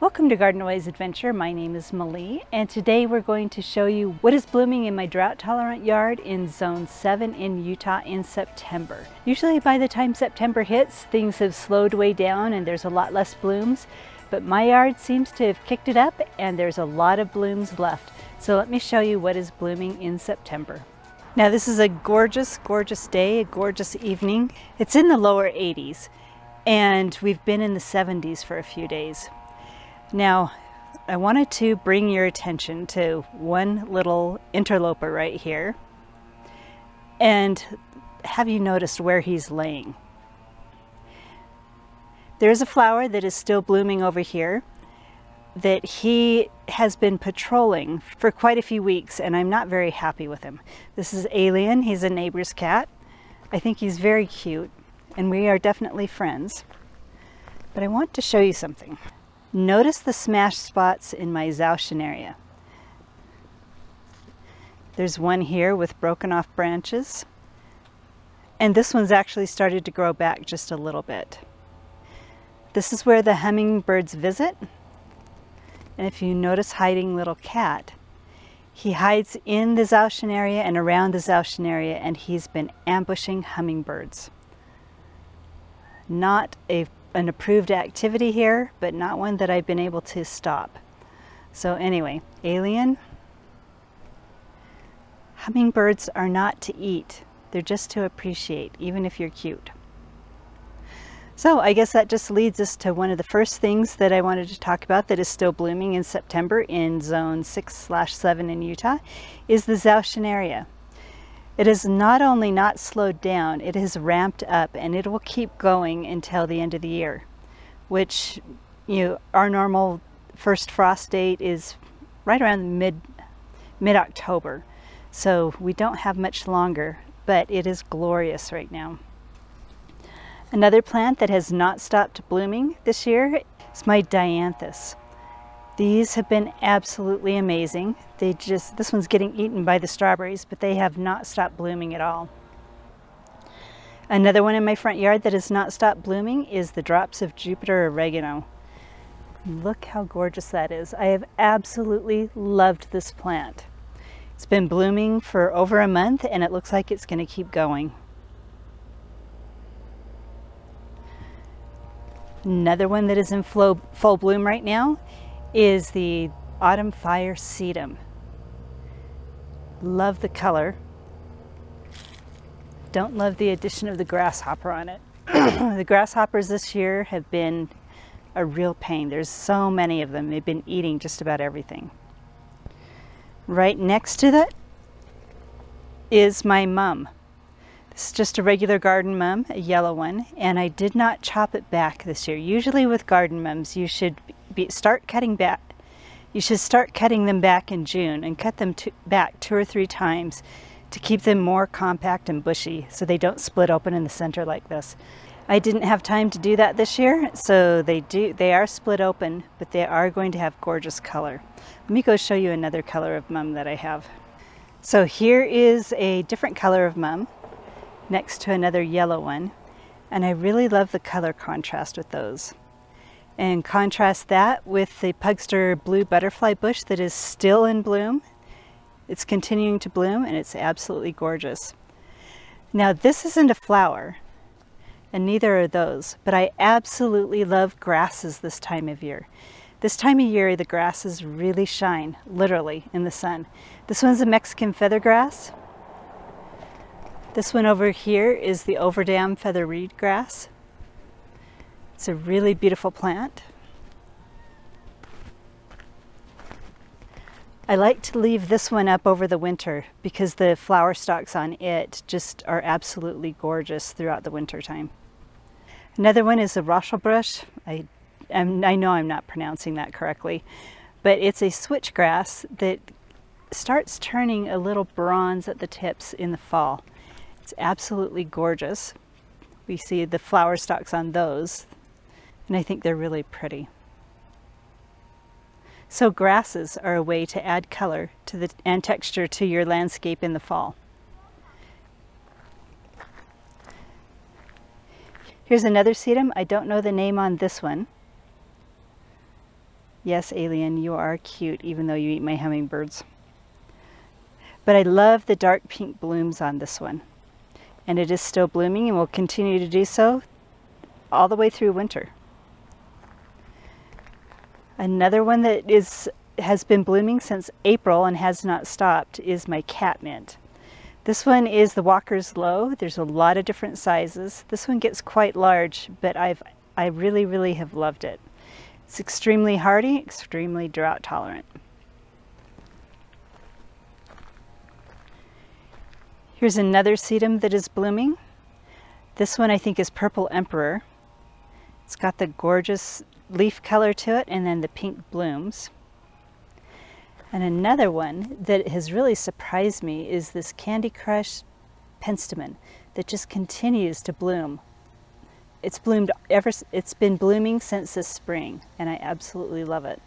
Welcome to Garden Away's Adventure. My name is Malie, and today we're going to show you what is blooming in my drought tolerant yard in Zone 7 in Utah in September. Usually by the time September hits, things have slowed way down and there's a lot less blooms, but my yard seems to have kicked it up and there's a lot of blooms left. So let me show you what is blooming in September. Now this is a gorgeous, gorgeous day, a gorgeous evening. It's in the lower 80s and we've been in the 70s for a few days. Now, I wanted to bring your attention to one little interloper right here and have you noticed where he's laying. There's a flower that is still blooming over here that he has been patrolling for quite a few weeks, and I'm not very happy with him. This is Alien. He's a neighbor's cat. I think he's very cute and we are definitely friends. But I want to show you something. Notice the smashed spots in my Zauschneria. There's one here with broken off branches, and this one's actually started to grow back just a little bit. This is where the hummingbirds visit, and if you notice hiding little cat, he hides in the Zauschneria and around the Zauschneria, and he's been ambushing hummingbirds. Not an approved activity here, but not one that I've been able to stop. So anyway, Alien, hummingbirds are not to eat. They're just to appreciate, even if you're cute. So I guess that just leads us to one of the first things that I wanted to talk about that is still blooming in September in Zone 6/7 in Utah is the Zauschneria. It has not only not slowed down, it has ramped up, and it will keep going until the end of the year, which, our normal first frost date is right around mid-October. So we don't have much longer, but it is glorious right now. Another plant that has not stopped blooming this year is my Dianthus. These have been absolutely amazing. This one's getting eaten by the strawberries, but they have not stopped blooming at all. Another one in my front yard that has not stopped blooming is the drops of Jupiter oregano. Look how gorgeous that is. I have absolutely loved this plant. It's been blooming for over a month and it looks like it's going to keep going. Another one that is in full bloom right now is the Autumn Fire Sedum. Love the color. Don't love the addition of the grasshopper on it. The grasshoppers this year have been a real pain. There's so many of them. They've been eating just about everything. Right next to that is my mum. This is just a regular garden mum, a yellow one, and I did not chop it back this year. Usually with garden mums, you should start cutting them back in June and cut them back 2 or 3 times to keep them more compact and bushy so they don't split open in the center like this. I didn't have time to do that this year, so they are split open, but they are going to have gorgeous color. Let me go show you another color of mum that I have. So here is a different color of mum next to another yellow one, and I really love the color contrast with those. And contrast that with the Pugster blue butterfly bush that is still in bloom. It's continuing to bloom and it's absolutely gorgeous. Now this isn't a flower and neither are those, but I absolutely love grasses this time of year. This time of year the grasses really shine, literally, in the sun. This one's a Mexican feathergrass. This one over here is the Overdam feather reed grass. It's a really beautiful plant. I like to leave this one up over the winter because the flower stalks on it just are absolutely gorgeous throughout the winter time. Another one is a Rochelbrush. I know I'm not pronouncing that correctly, but it's a switchgrass that starts turning a little bronze at the tips in the fall. It's absolutely gorgeous. We see the flower stalks on those, and I think they're really pretty. So grasses are a way to add color and texture to your landscape in the fall. Here's another sedum. I don't know the name on this one. Yes, Alien, you are cute, even though you eat my hummingbirds. But I love the dark pink blooms on this one. And it is still blooming and will continue to do so all the way through winter. Another one that has been blooming since April and has not stopped is my catmint. This one is the Walker's Low. There's a lot of different sizes. This one gets quite large, but I really have loved it. It's extremely hardy, extremely drought tolerant. Here's another sedum that is blooming. This one I think is Purple Emperor. It's got the gorgeous leaf color to it and then the pink blooms. And another one that has really surprised me is this Candy Crush penstemon that just continues to bloom. It's been blooming since this spring, and I absolutely love it.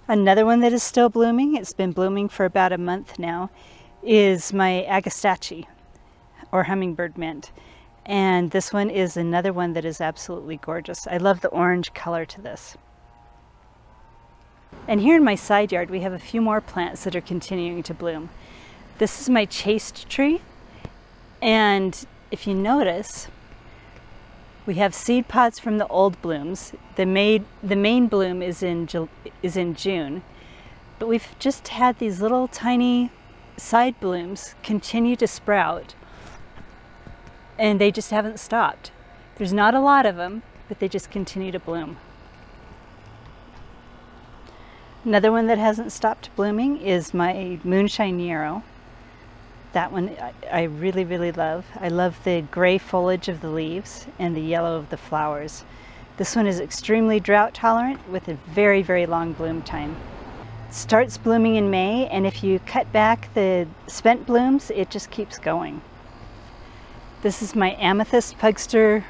Another one that is still blooming, it's been blooming for about a month now, is my Agastacy, or Hummingbird Mint. And this one is another one that is absolutely gorgeous. I love the orange color to this. And here in my side yard, we have a few more plants that are continuing to bloom. This is my Chaste Tree. And if you notice, we have seed pods from the old blooms. The main bloom is in June. But we've just had these little tiny side blooms continue to sprout. And they just haven't stopped. There's not a lot of them, but they just continue to bloom. Another one that hasn't stopped blooming is my Moonshine Nero. That one I really love. I love the gray foliage of the leaves and the yellow of the flowers. This one is extremely drought tolerant with a very long bloom time. It starts blooming in May, and if you cut back the spent blooms, it just keeps going. This is my Amethyst Pugster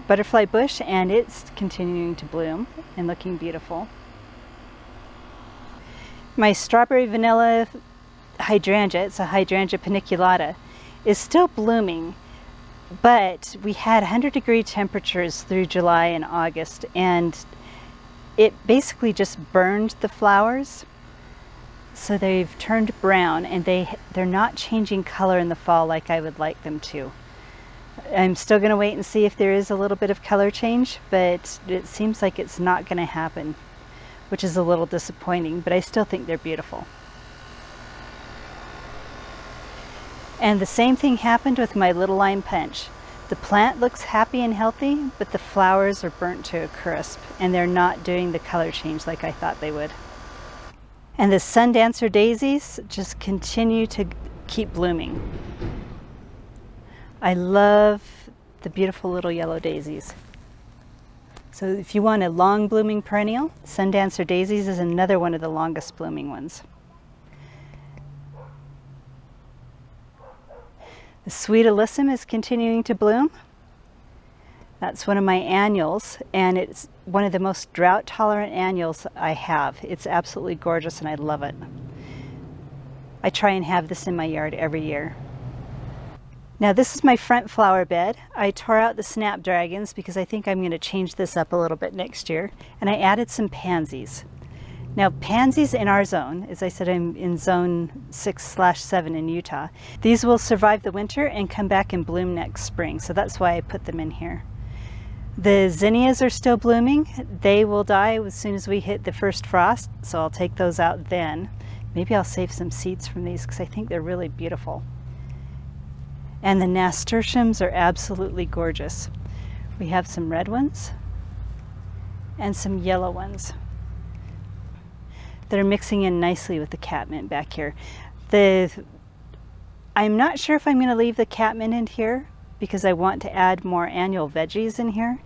butterfly bush, and it's continuing to bloom and looking beautiful. My strawberry vanilla hydrangea, it's a Hydrangea paniculata, is still blooming, but we had 100-degree temperatures through July and August, and it basically just burned the flowers. So they've turned brown, and they're not changing color in the fall like I would like them to. I'm still going to wait and see if there is a little bit of color change, but it seems like it's not going to happen, which is a little disappointing, but I still think they're beautiful. And the same thing happened with my Little Lime Punch. The plant looks happy and healthy, but the flowers are burnt to a crisp, and they're not doing the color change like I thought they would. And the Sundancer Daisies just continue to keep blooming. I love the beautiful little yellow daisies. So if you want a long blooming perennial, Sundancer Daisies is another one of the longest blooming ones. The Sweet Alyssum is continuing to bloom. That's one of my annuals, and it's one of the most drought tolerant annuals I have. It's absolutely gorgeous and I love it. I try and have this in my yard every year. Now this is my front flower bed. I tore out the snapdragons because I think I'm going to change this up a little bit next year, and I added some pansies. Now pansies in our zone, as I said, I'm in zone 6/7 in Utah. These will survive the winter and come back and bloom next spring, so that's why I put them in here. The zinnias are still blooming. They will die as soon as we hit the first frost, so I'll take those out then. Maybe I'll save some seeds from these because I think they're really beautiful. And the Nasturtiums are absolutely gorgeous. We have some red ones and some yellow ones that are mixing in nicely with the catmint back here. I'm not sure if I'm going to leave the catmint in here because I want to add more annual veggies in here,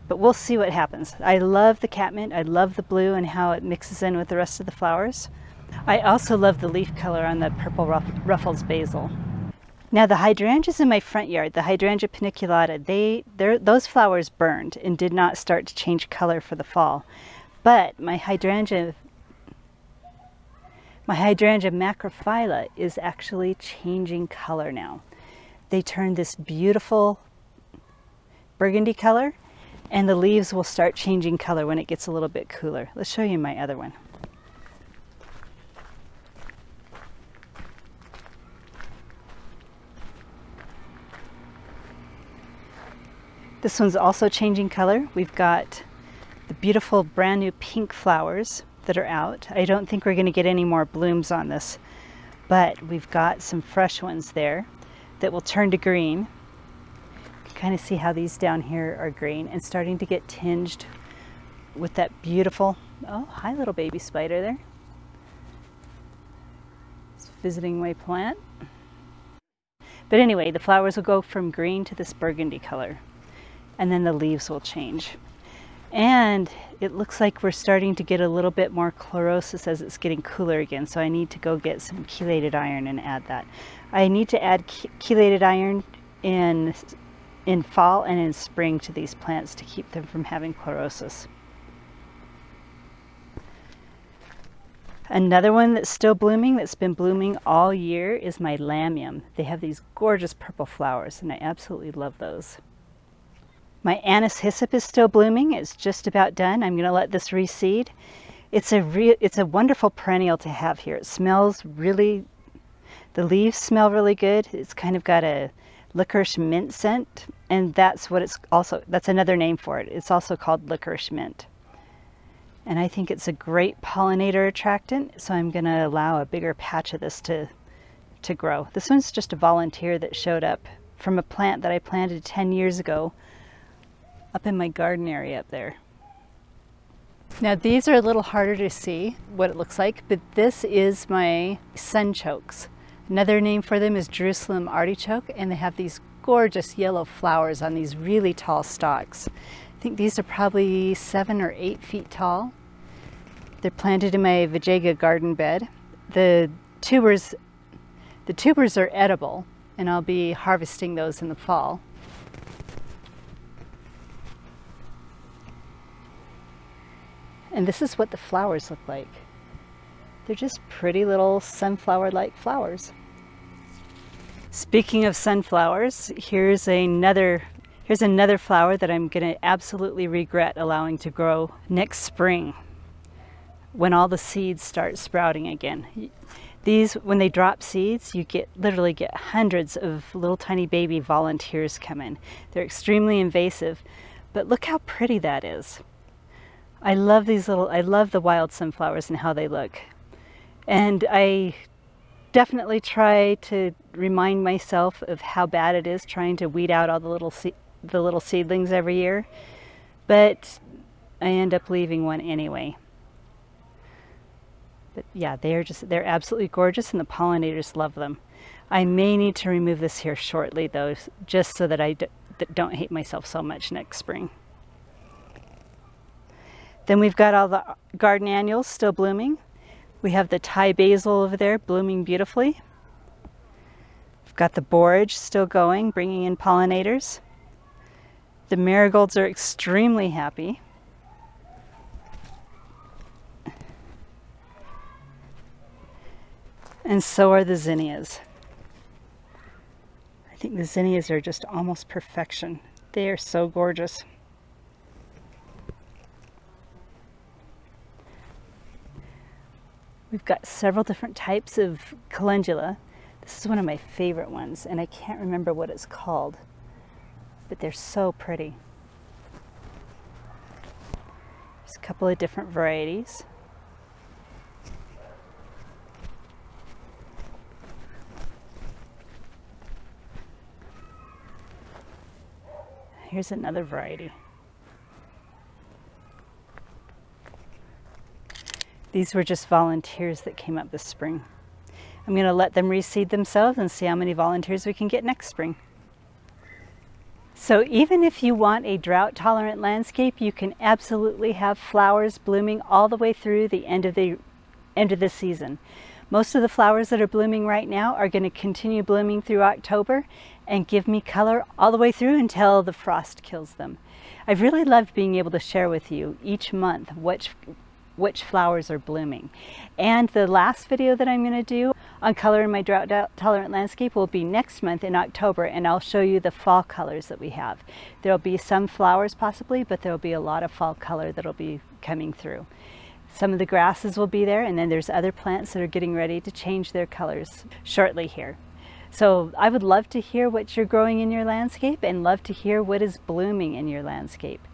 but we'll see what happens. I love the catmint. I love the blue and how it mixes in with the rest of the flowers. I also love the leaf color on the purple Ruffles basil. Now the hydrangeas in my front yard, the Hydrangea paniculata, those flowers burned and did not start to change color for the fall. But my Hydrangea Macrophylla is actually changing color now. They turned this beautiful burgundy color, and the leaves will start changing color when it gets a little bit cooler. Let's show you my other one. This one's also changing color. We've got the beautiful brand new pink flowers that are out. I don't think we're going to get any more blooms on this, but we've got some fresh ones there that will turn to green. You can kind of see how these down here are green and starting to get tinged with that beautiful, oh, hi little baby spider there. It's visiting my plant. But anyway, the flowers will go from green to this burgundy color, and then the leaves will change. And it looks like we're starting to get a little bit more chlorosis as it's getting cooler again, so I need to go get some chelated iron and add that. I need to add chelated iron in fall and in spring to these plants to keep them from having chlorosis. Another one that's still blooming, that's been blooming all year, is my lamium. They have these gorgeous purple flowers, and I absolutely love those. My anise hyssop is still blooming. It's just about done. I'm going to let this reseed. It's a wonderful perennial to have here. It smells really, the leaves smell really good. It's kind of got a licorice mint scent, and that's what it's also, that's another name for it. It's also called licorice mint. And I think it's a great pollinator attractant, so I'm going to allow a bigger patch of this to grow. This one's just a volunteer that showed up from a plant that I planted 10 years ago up in my garden area up there. Now these are a little harder to see what it looks like, but this is my Sunchokes. Another name for them is Jerusalem artichoke, and they have these gorgeous yellow flowers on these really tall stalks. I think these are probably 7 or 8 feet tall. They're planted in my Vajayga garden bed. The tubers are edible, and I'll be harvesting those in the fall. And this is what the flowers look like. They're just pretty little sunflower-like flowers. Speaking of sunflowers, here's another flower that I'm going to absolutely regret allowing to grow next spring when all the seeds start sprouting again. These, when they drop seeds, you literally get hundreds of little tiny baby volunteers come in. They're extremely invasive, but look how pretty that is. I love the wild sunflowers and how they look. And I definitely try to remind myself of how bad it is trying to weed out all the little seedlings every year, but I end up leaving one anyway. But yeah, they're absolutely gorgeous, and the pollinators love them. I may need to remove this here shortly though, just so that I don't hate myself so much next spring. Then we've got all the garden annuals still blooming. We have the Thai basil over there blooming beautifully. We've got the borage still going, bringing in pollinators. The marigolds are extremely happy. And so are the zinnias. I think the zinnias are just almost perfection. They are so gorgeous. We've got several different types of calendula. This is one of my favorite ones, and I can't remember what it's called, but they're so pretty. There's a couple of different varieties. Here's another variety. These were just volunteers that came up this spring. I'm going to let them reseed themselves and see how many volunteers we can get next spring. So even if you want a drought-tolerant landscape, you can absolutely have flowers blooming all the way through the end of the season. Most of the flowers that are blooming right now are going to continue blooming through October and give me color all the way through until the frost kills them. I've really loved being able to share with you each month which flowers are blooming. And the last video that I'm going to do, On Color in My Drought Tolerant Landscape will be next month in October, and I'll show you the fall colors that we have. There'll be some flowers possibly, but there'll be a lot of fall color that'll be coming through. Some of the grasses will be there, and then there's other plants that are getting ready to change their colors shortly here. So I would love to hear what you're growing in your landscape and love to hear what is blooming in your landscape.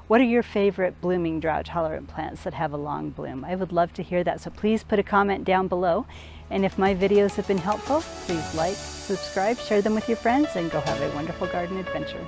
What are your favorite blooming drought tolerant plants that have a long bloom? I would love to hear that, so please put a comment down below. And if my videos have been helpful, please like, subscribe, share them with your friends, and go have a wonderful garden adventure.